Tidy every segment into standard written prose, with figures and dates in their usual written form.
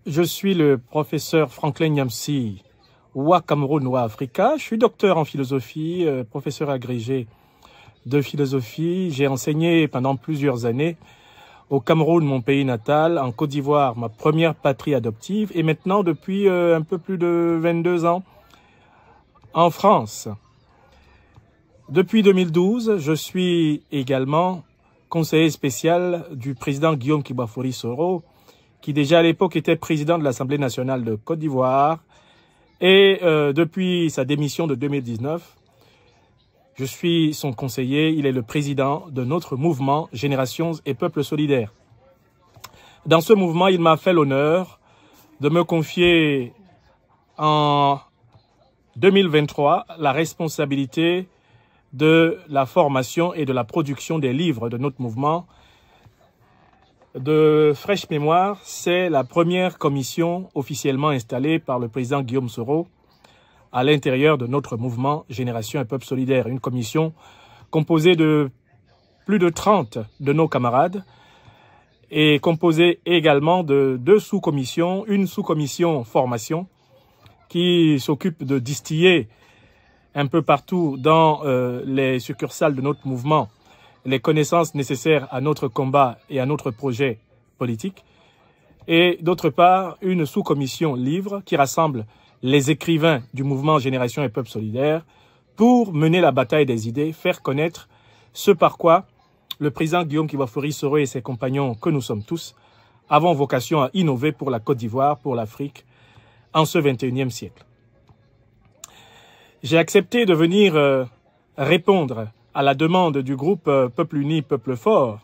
Je suis le professeur Franklin Nyamsi Wa Cameroun Wa Africa. Je suis docteur en philosophie, professeur agrégé de philosophie. J'ai enseigné pendant plusieurs années au Cameroun, mon pays natal, en Côte d'Ivoire, ma première patrie adoptive, et maintenant depuis un peu plus de 22 ans en France. Depuis 2012, je suis également conseiller spécial du président Guillaume Kibafori Soro, qui déjà à l'époque était président de l'Assemblée nationale de Côte d'Ivoire. Et depuis sa démission de 2019, je suis son conseiller. Il est le président de notre mouvement Générations et Peuples Solidaires. Dans ce mouvement, il m'a fait l'honneur de me confier en 2023 la responsabilité de la formation et de la production des livres de notre mouvement. De fraîche mémoire, c'est la première commission officiellement installée par le président Guillaume Soro à l'intérieur de notre mouvement Génération et Peuple Solidaire. Une commission composée de plus de 30 de nos camarades et composée également de 2 sous-commissions, une sous-commission formation qui s'occupe de distiller un peu partout dans les succursales de notre mouvement les connaissances nécessaires à notre combat et à notre projet politique. Et d'autre part, une sous-commission livre qui rassemble les écrivains du mouvement Génération et Peuple Solidaire pour mener la bataille des idées, faire connaître ce par quoi le président Guillaume Kibafori Soro et ses compagnons, que nous sommes tous, avons vocation à innover pour la Côte d'Ivoire, pour l'Afrique, en ce 21e siècle. J'ai accepté de venir répondre à la demande du groupe Peuple Uni, Peuple Fort,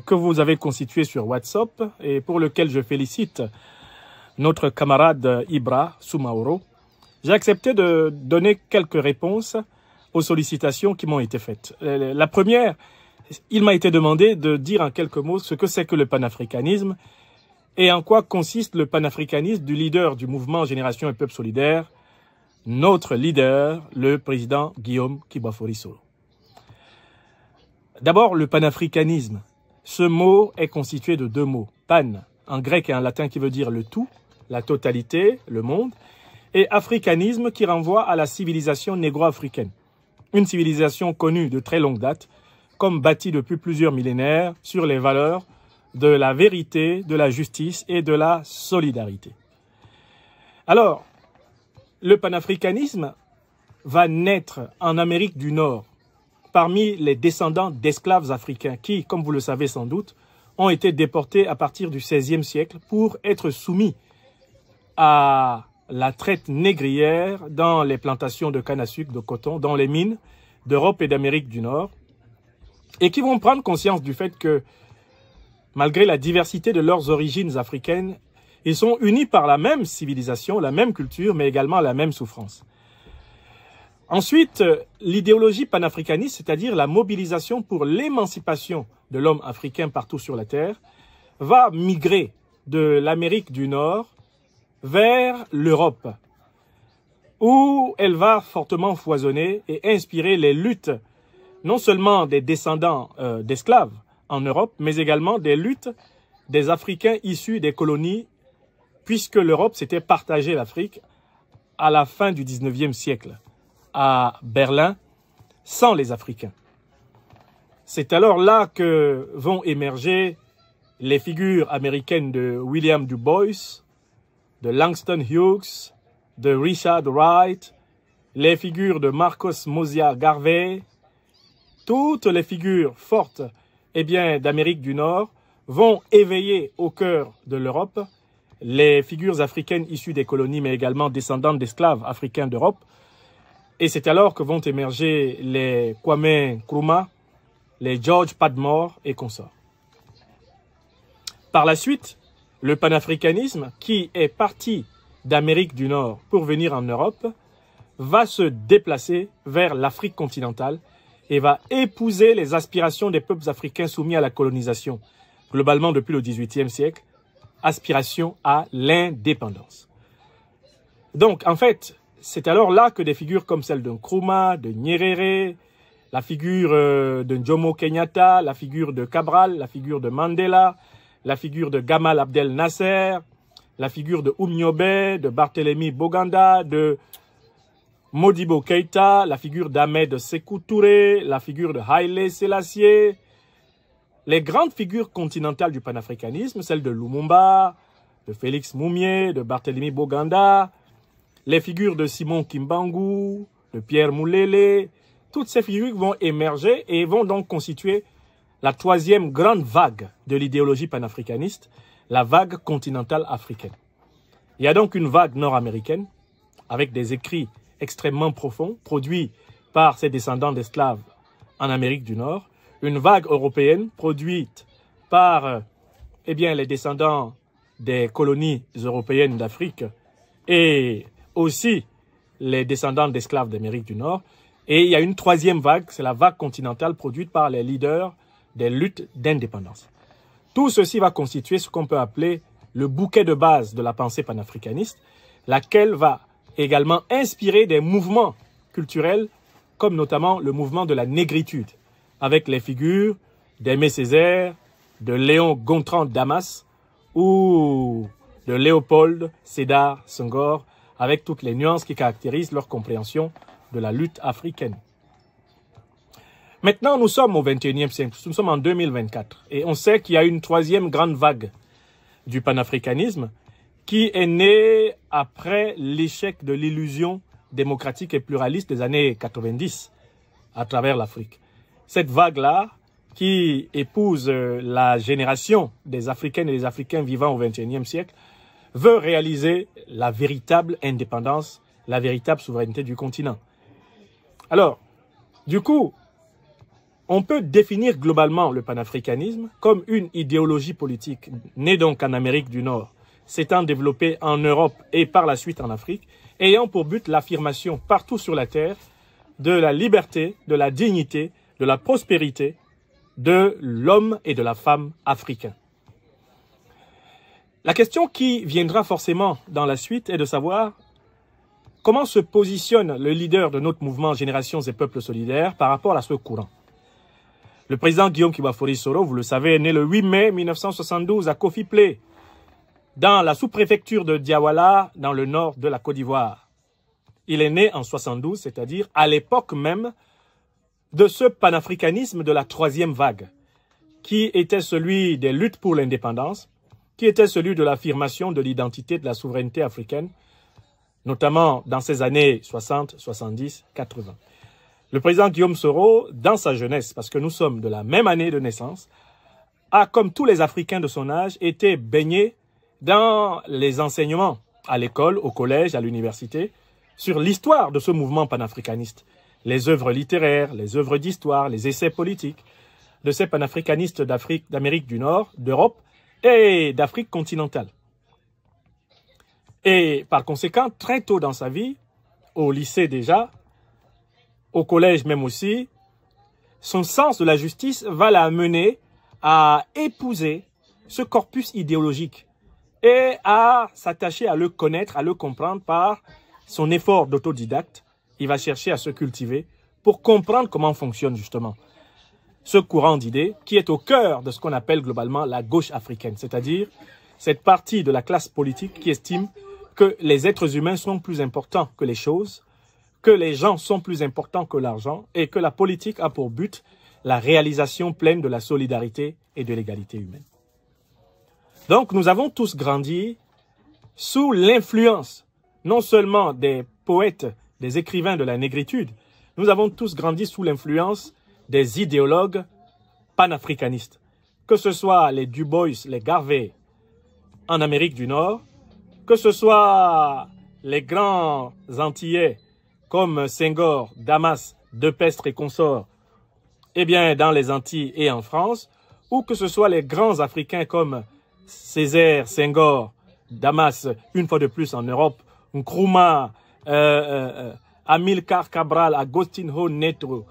que vous avez constitué sur WhatsApp et pour lequel je félicite notre camarade Ibra Soumaoro. J'ai accepté de donner quelques réponses aux sollicitations qui m'ont été faites. La première, il m'a été demandé de dire en quelques mots ce que c'est que le panafricanisme et en quoi consiste le panafricanisme du leader du mouvement Génération et Peuple Solidaire, notre leader, le président Guillaume Kibafori Soro. D'abord, le panafricanisme. Ce mot est constitué de 2 mots. Pan, en grec et en latin, qui veut dire le tout, la totalité, le monde, et africanisme qui renvoie à la civilisation négro-africaine. Une civilisation connue de très longue date, comme bâtie depuis plusieurs millénaires sur les valeurs de la vérité, de la justice et de la solidarité. Alors, le panafricanisme va naître en Amérique du Nord, parmi les descendants d'esclaves africains qui, comme vous le savez sans doute, ont été déportés à partir du XVIe siècle pour être soumis à la traite négrière dans les plantations de canne à sucre, de coton, dans les mines d'Europe et d'Amérique du Nord, et qui vont prendre conscience du fait que, malgré la diversité de leurs origines africaines, ils sont unis par la même civilisation, la même culture, mais également la même souffrance. Ensuite, l'idéologie panafricaniste, c'est-à-dire la mobilisation pour l'émancipation de l'homme africain partout sur la Terre, va migrer de l'Amérique du Nord vers l'Europe, où elle va fortement foisonner et inspirer les luttes, non seulement des descendants d'esclaves en Europe, mais également des luttes des Africains issus des colonies, puisque l'Europe s'était partagée l'Afrique à la fin du 19e siècle. À Berlin, sans les Africains. C'est alors là que vont émerger les figures américaines de William Du Bois, de Langston Hughes, de Richard Wright, les figures de Marcus Mosiah Garvey. Toutes les figures fortes d'Amérique du Nord vont éveiller au cœur de l'Europe les figures africaines issues des colonies, mais également descendantes d'esclaves africains d'Europe. Et c'est alors que vont émerger les Kwame Nkrumah, les George Padmore et consorts. Par la suite, le panafricanisme, qui est parti d'Amérique du Nord pour venir en Europe, va se déplacer vers l'Afrique continentale et va épouser les aspirations des peuples africains soumis à la colonisation, globalement depuis le XVIIIe siècle, aspiration à l'indépendance. Donc, en fait, c'est alors là que des figures comme celle de Nkrumah, de Nyerere, la figure de Jomo Kenyatta, la figure de Cabral, la figure de Mandela, la figure de Gamal Abdel Nasser, la figure de Oumniobé, de Barthélemy Boganda, de Modibo Keïta, la figure d'Ahmed Sékou Touré, la figure de Haïlé Sélassié, les grandes figures continentales du panafricanisme, celles de Lumumba, de Félix Moumié, de Barthélemy Boganda, les figures de Simon Kimbangu, de Pierre Moulélé, toutes ces figures vont émerger et vont donc constituer la troisième grande vague de l'idéologie panafricaniste, la vague continentale africaine. Il y a donc une vague nord-américaine avec des écrits extrêmement profonds produits par ces descendants d'esclaves en Amérique du Nord, une vague européenne produite par les descendants des colonies européennes d'Afrique et aussi les descendants d'esclaves d'Amérique du Nord. Et il y a une troisième vague, c'est la vague continentale produite par les leaders des luttes d'indépendance. Tout ceci va constituer ce qu'on peut appeler le bouquet de base de la pensée panafricaniste, laquelle va également inspirer des mouvements culturels, comme notamment le mouvement de la négritude, avec les figures d'Aimé Césaire, de Léon Gontran Damas ou de Léopold Sédar Senghor, avec toutes les nuances qui caractérisent leur compréhension de la lutte africaine. Maintenant, nous sommes au XXIe siècle, nous sommes en 2024, et on sait qu'il y a une troisième grande vague du panafricanisme qui est née après l'échec de l'illusion démocratique et pluraliste des années 90 à travers l'Afrique. Cette vague-là, qui épouse la génération des Africaines et des Africains vivant au XXIe siècle, veut réaliser la véritable indépendance, la véritable souveraineté du continent. Alors, du coup, on peut définir globalement le panafricanisme comme une idéologie politique née donc en Amérique du Nord, s'étant développée en Europe et par la suite en Afrique, ayant pour but l'affirmation partout sur la terre de la liberté, de la dignité, de la prospérité de l'homme et de la femme africains. La question qui viendra forcément dans la suite est de savoir comment se positionne le leader de notre mouvement Générations et Peuples Solidaires par rapport à ce courant. Le président Guillaume Kibafori Soro, vous le savez, est né le 8 mai 1972 à Kofi Plé, dans la sous-préfecture de Diawala, dans le nord de la Côte d'Ivoire. Il est né en 72, c'est-à-dire à l'époque même de ce panafricanisme de la troisième vague, qui était celui des luttes pour l'indépendance, qui était celui de l'affirmation de l'identité de la souveraineté africaine, notamment dans ces années 60, 70, 80. Le président Guillaume Soro, dans sa jeunesse, parce que nous sommes de la même année de naissance, a, comme tous les Africains de son âge, été baigné dans les enseignements à l'école, au collège, à l'université, sur l'histoire de ce mouvement panafricaniste, les œuvres littéraires, les œuvres d'histoire, les essais politiques de ces panafricanistes d'Afrique, d'Amérique du Nord, d'Europe et d'Afrique continentale. Et par conséquent, très tôt dans sa vie, au lycée déjà, au collège même aussi, son sens de la justice va l'amener à épouser ce corpus idéologique et à s'attacher à le connaître, à le comprendre par son effort d'autodidacte. Il va chercher à se cultiver pour comprendre comment fonctionne justement ce courant d'idées qui est au cœur de ce qu'on appelle globalement la gauche africaine, c'est-à-dire cette partie de la classe politique qui estime que les êtres humains sont plus importants que les choses, que les gens sont plus importants que l'argent et que la politique a pour but la réalisation pleine de la solidarité et de l'égalité humaine. Donc nous avons tous grandi sous l'influence non seulement des poètes, des écrivains de la négritude, nous avons tous grandi sous l'influence des idéologues panafricanistes, que ce soit les Du Bois, les Garvey en Amérique du Nord, que ce soit les grands Antillais comme Senghor, Damas, De Pestre et consorts, dans les Antilles et en France, ou que ce soit les grands Africains comme Césaire, Senghor, Damas, une fois de plus en Europe, Nkrumah, Amilcar Cabral, Agostinho Neto,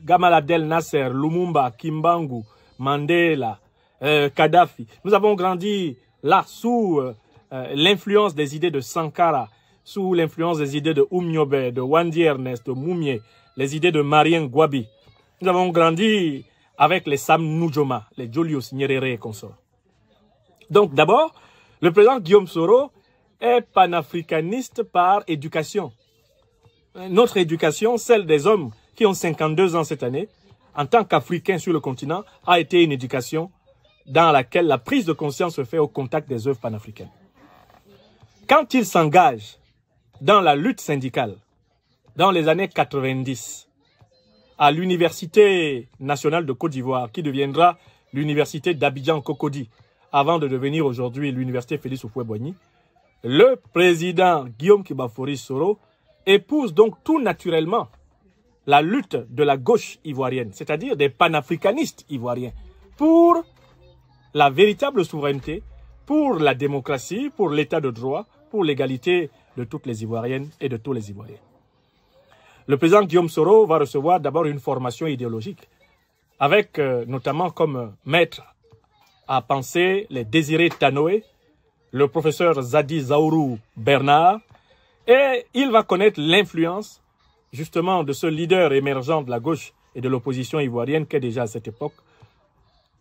Gamal Abdel Nasser, Lumumba, Kimbangu, Mandela, Kadhafi. Nous avons grandi là sous l'influence des idées de Sankara, sous l'influence des idées de Oumniobé, de Wandi Ernest, de Moumié, les idées de Marien Gwabi. Nous avons grandi avec les Sam Nujoma, les Julius Nyerere et consorts. Donc d'abord, Le président Guillaume Soro est panafricaniste par éducation. Notre éducation, celle des hommes qui ont 52 ans cette année, en tant qu'Africains sur le continent, a été une éducation dans laquelle la prise de conscience se fait au contact des œuvres panafricaines. Quand il s'engage dans la lutte syndicale, dans les années 90, à l'Université nationale de Côte d'Ivoire, qui deviendra l'Université d'Abidjan-Cocody, avant de devenir aujourd'hui l'Université Félix Houphouët-Boigny, le président Guillaume Kibafori Soro épouse donc tout naturellement la lutte de la gauche ivoirienne, c'est-à-dire des panafricanistes ivoiriens, pour la véritable souveraineté, pour la démocratie, pour l'état de droit, pour l'égalité de toutes les Ivoiriennes et de tous les Ivoiriens. Le président Guillaume Soro va recevoir d'abord une formation idéologique, avec notamment comme maître à penser les Désiré Tanoé, le professeur Zadi Zaourou Bernard, et il va connaître l'influence justement de ce leader émergent de la gauche et de l'opposition ivoirienne qu'est déjà à cette époque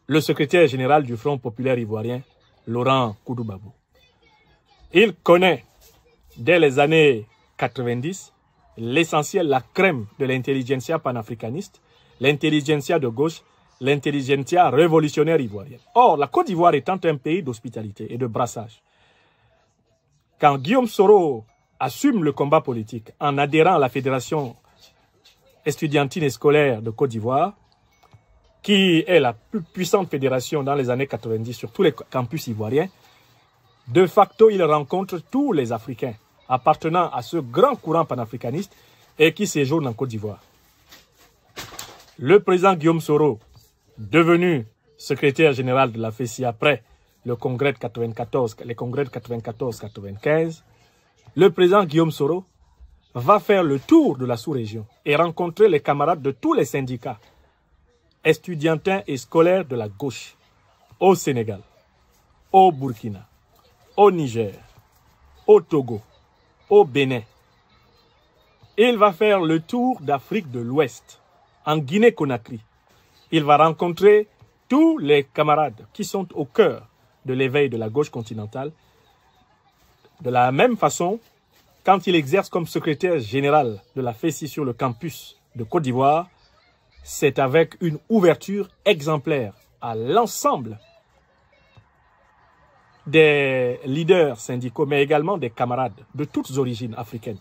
le secrétaire général du Front populaire ivoirien, Laurent Koudou-Babou. Il connaît dès les années 90 l'essentiel, la crème de l'intelligentsia panafricaniste, l'intelligentsia de gauche, l'intelligentsia révolutionnaire ivoirienne. Or, la Côte d'Ivoire étant un pays d'hospitalité et de brassage, quand Guillaume Soro assume le combat politique en adhérant à la Fédération estudiantine et scolaire de Côte d'Ivoire, qui est la plus puissante fédération dans les années 90 sur tous les campus ivoiriens, de facto, il rencontre tous les Africains appartenant à ce grand courant panafricaniste et qui séjournent en Côte d'Ivoire. Le président Guillaume Soro, devenu secrétaire général de la FECI après le congrès de 94, les congrès de 94-95, le président Guillaume Soro va faire le tour de la sous-région et rencontrer les camarades de tous les syndicats estudiantins et scolaires de la gauche au Sénégal, au Burkina, au Niger, au Togo, au Bénin. Il va faire le tour d'Afrique de l'Ouest, en Guinée-Conakry. Il va rencontrer tous les camarades qui sont au cœur de l'éveil de la gauche continentale. De la même façon, quand il exerce comme secrétaire général de la FECI sur le campus de Côte d'Ivoire, c'est avec une ouverture exemplaire à l'ensemble des leaders syndicaux, mais également des camarades de toutes origines africaines,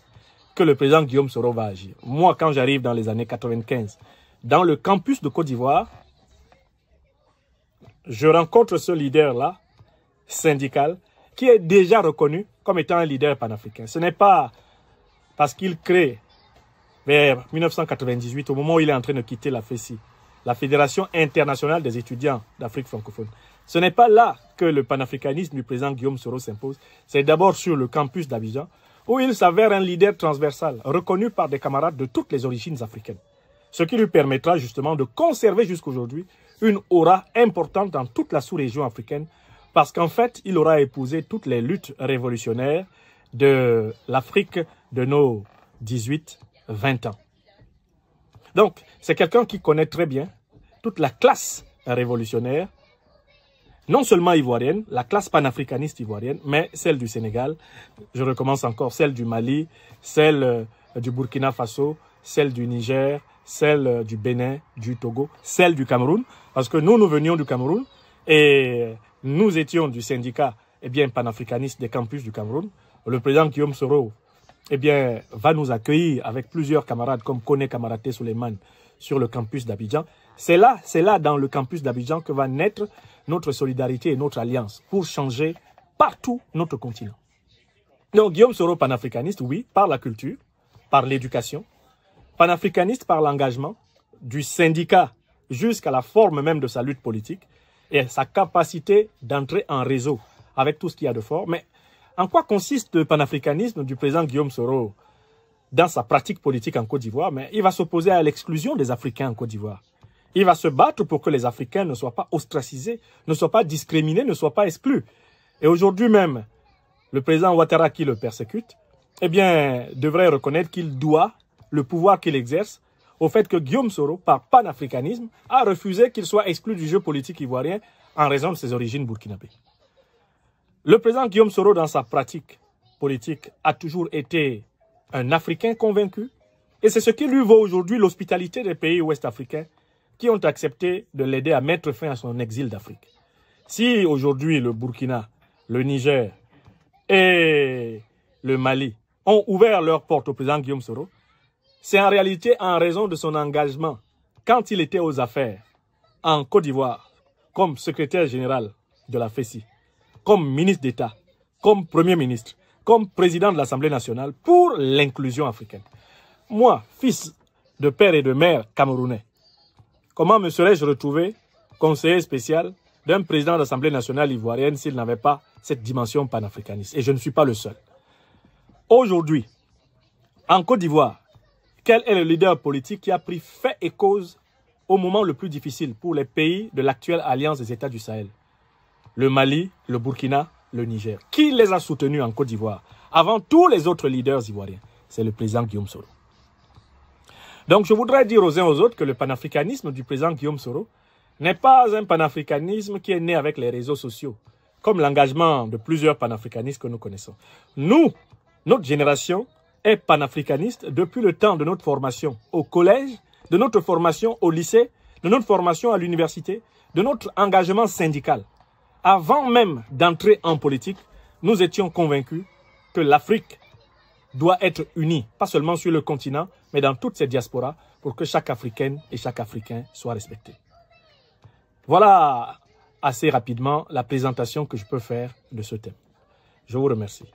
que le président Guillaume Soro va agir. Moi, quand j'arrive dans les années 95, dans le campus de Côte d'Ivoire, je rencontre ce leader-là, syndical, qui est déjà reconnu comme étant un leader panafricain. Ce n'est pas parce qu'il crée, vers 1998, au moment où il est en train de quitter la FECI, la Fédération internationale des étudiants d'Afrique francophone. Ce n'est pas là que le panafricanisme du président Guillaume Soro s'impose. C'est d'abord sur le campus d'Abidjan, où il s'avère un leader transversal, reconnu par des camarades de toutes les origines africaines. Ce qui lui permettra justement de conserver jusqu'aujourd'hui une aura importante dans toute la sous-région africaine, parce qu'en fait, il aura épousé toutes les luttes révolutionnaires de l'Afrique de nos 18-20 ans. Donc, c'est quelqu'un qui connaît très bien toute la classe révolutionnaire, non seulement ivoirienne, la classe panafricaniste ivoirienne, mais celle du Sénégal, je recommence encore, celle du Mali, celle du Burkina Faso, celle du Niger, celle du Bénin, du Togo, celle du Cameroun, parce que nous venions du Cameroun et nous étions du syndicat panafricaniste des campus du Cameroun. Le président Guillaume Soro va nous accueillir avec plusieurs camarades comme Kone Kamaraté Souleymane sur le campus d'Abidjan. C'est là, dans le campus d'Abidjan, que va naître notre solidarité et notre alliance pour changer partout notre continent. Donc Guillaume Soro, panafricaniste, oui, par la culture, par l'éducation, panafricaniste par l'engagement, du syndicat jusqu'à la forme même de sa lutte politique et sa capacité d'entrer en réseau avec tout ce qu'il y a de fort. Mais en quoi consiste le panafricanisme du président Guillaume Soro dans sa pratique politique en Côte d'Ivoire? Mais il va s'opposer à l'exclusion des Africains en Côte d'Ivoire. Il va se battre pour que les Africains ne soient pas ostracisés, ne soient pas discriminés, ne soient pas exclus. Et aujourd'hui même, le président Ouattara qui le persécute, devrait reconnaître qu'il doit le pouvoir qu'il exerce au fait que Guillaume Soro, par panafricanisme, a refusé qu'il soit exclu du jeu politique ivoirien en raison de ses origines burkinabées. Le président Guillaume Soro, dans sa pratique politique, a toujours été un Africain convaincu. Et c'est ce qui lui vaut aujourd'hui l'hospitalité des pays ouest-africains qui ont accepté de l'aider à mettre fin à son exil d'Afrique. Si aujourd'hui le Burkina, le Niger et le Mali ont ouvert leurs portes au président Guillaume Soro, c'est en réalité en raison de son engagement quand il était aux affaires en Côte d'Ivoire comme secrétaire général de la FECI, comme ministre d'État, comme Premier ministre, comme président de l'Assemblée nationale pour l'inclusion africaine. Moi, fils de père et de mère camerounais, comment me serais-je retrouvé conseiller spécial d'un président de l'Assemblée nationale ivoirienne s'il n'avait pas cette dimension panafricaniste? Et je ne suis pas le seul. Aujourd'hui, en Côte d'Ivoire, quel est le leader politique qui a pris fait et cause au moment le plus difficile pour les pays de l'actuelle alliance des États du Sahel? Le Mali, le Burkina, le Niger. Qui les a soutenus en Côte d'Ivoire avant tous les autres leaders ivoiriens? C'est le président Guillaume Soro. Donc je voudrais dire aux uns aux autres que le panafricanisme du président Guillaume Soro n'est pas un panafricanisme qui est né avec les réseaux sociaux, comme l'engagement de plusieurs panafricanistes que nous connaissons. Nous, notre génération est panafricaniste depuis le temps de notre formation au collège, de notre formation au lycée, de notre formation à l'université, de notre engagement syndical. Avant même d'entrer en politique, nous étions convaincus que l'Afrique doit être unie, pas seulement sur le continent, mais dans toutes ses diasporas, pour que chaque Africaine et chaque Africain soit respecté. Voilà assez rapidement la présentation que je peux faire de ce thème. Je vous remercie.